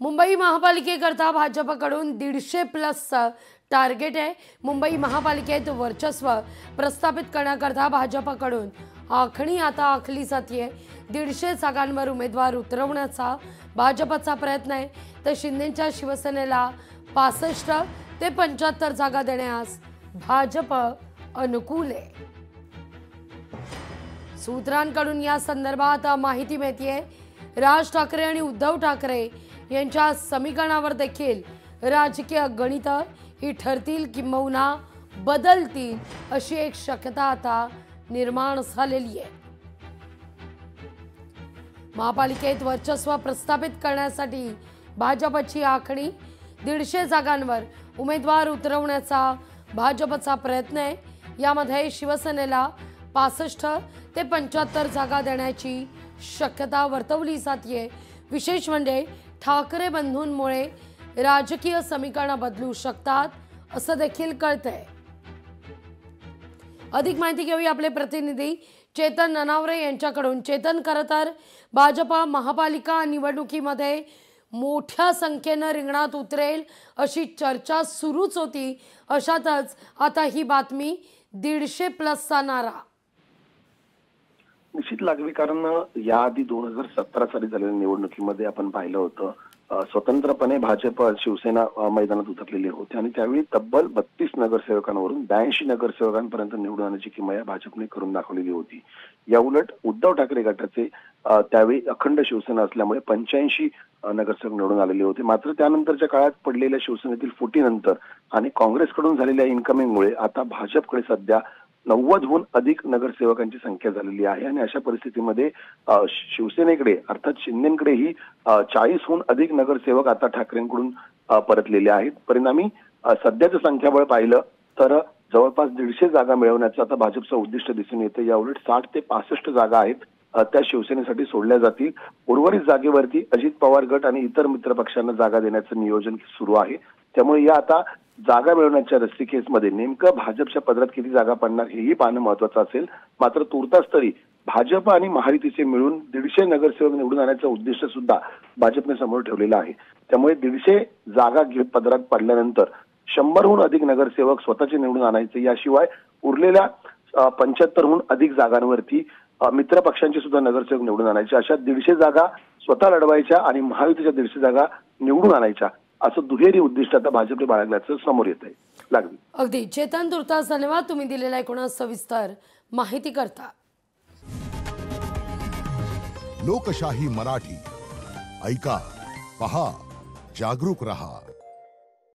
मुंबई महापालिकेकरता भाजपकडून 150+ टार्गेट आहे। मुंबई महापालिकेत वर्चस्व प्रस्थापित करण्याकरता भाजपकडून आखणी आता आखली जाते। 150 जागांवर उमेदवार उतरवण्याचा भाजपचा प्रयत्न आहे। तर शिंदेच्या शिवसेनेला 65 ते 75 जागा देण्यास भाजप अनुकूल आहे। सूत्रांकडून या संदर्भात माहिती मिळते। राज ठाकरे आणि उद्धव ठाकरे यांच्या समीकरणावर देखील राजकीय गणित ही ठरतील किंबहुना बदलतील अशी एक शक्यता आता निर्माण झालेली आहे। महापालिकेत वर्चस्व प्रस्थापित करण्यासाठी भाजपची आखणी 150 जागांवर उमेदवार उतरवण्याचा भाजपचा प्रयत्न आहे। यामध्ये शिवसेनेला 65 ते 75 जागा देण्याची शक्यता वर्तवली जाते। विशेष म्हणजे ठाकरे बंधूंमुळे राजकीय समीकरण बदलू शकतात असं देखील कळतंय। अधिक माहिती घेऊया आपले प्रतिनिधी चेतन ननावरे यांच्याकडून। चेतन, खरं तर भाजप महापालिका निवडणुकीमध्ये मोठ्या संख्येने रिंगणात उतरेल अशी चर्चा सुरूच होती। अशातच आता ही बातमी 150+ नारा निश्चित लागली, कारण याआधी 2017 साली झालेल्या निवडणुकीमध्ये आपण पाहिलं होतं स्वतंत्रपणे भाजप शिवसेना मैदानात उतरलेली होती आणि त्यावेळी तब्बल 32 नगरसेवकांवरून 82 नगरसेवकांपर्यंत निवडून आणण्याची किमया भाजपने करून दाखवलेली होती। या उलट उद्धव ठाकरे गटाचे त्यावेळी अखंड शिवसेना असल्यामुळे 85 नगरसेवक निवडून आलेले होते। मात्र त्यानंतरच्या काळात पडलेल्या शिवसेनेतील फुटीनंतर आणि काँग्रेसकडून झालेल्या इन्कमिंगमुळे आता भाजपकडे सध्या 90हून अधिक नगरसेवकांची संख्या झालेली आहे आणि अशा परिस्थितीमध्ये शिवसेनेकडे अर्थात शिंदेकडेही 40हून अधिक नगरसेवक आता ठाकरेंकडून परतलेले आहेत। परिणामी सध्याचं संख्याबळ पाहिलं तर जवळपास 150 जागा मिळवण्याचं आता भाजपचं उद्दिष्ट दिसून येतं। या उलट 60 ते 65 जागा आहेत त्या शिवसेनेसाठी सोडल्या जातील। उर्वरित जागेवरती अजित पवार गट आणि इतर मित्र पक्षांना जागा देण्याचं नियोजन सुरू आहे। त्यामुळे या आता जागा मिळवण्याच्या रस्सीखेचमध्ये नेमकं भाजपच्या पदरात किती जागा पडणार हेही पाहणं महत्त्वाचं असेल। मात्र तुर्तास तरी भाजप आणि महायुतीचे मिळून 150 नगरसेवक निवडून आणण्याचं उद्दिष्ट सुद्धा भाजपने समोर ठेवलेलं आहे। त्यामुळे 150 जागा पदरात पडल्यानंतर 100हून अधिक नगरसेवक स्वतःचे निवडून आणायचे। याशिवाय उरलेल्या 75हून अधिक जागांवरती मित्र पक्षांचे सुद्धा नगरसेवक निवडून आणायचे। अशा 150 जागा स्वतः लढवायच्या आणि महायुतीच्या 150 जागा निवडून आणायच्या असं दुहेरी उद्दिष्ट आता भाजपने बाळगण्याचं समोर येत आहे। लागली अगदी चेतन, तुर्तास धन्यवाद तुम्ही दिलेला एकूण सविस्तर माहिती करता। लोकशाही मराठी ऐका, पहा, जागरूक रहा।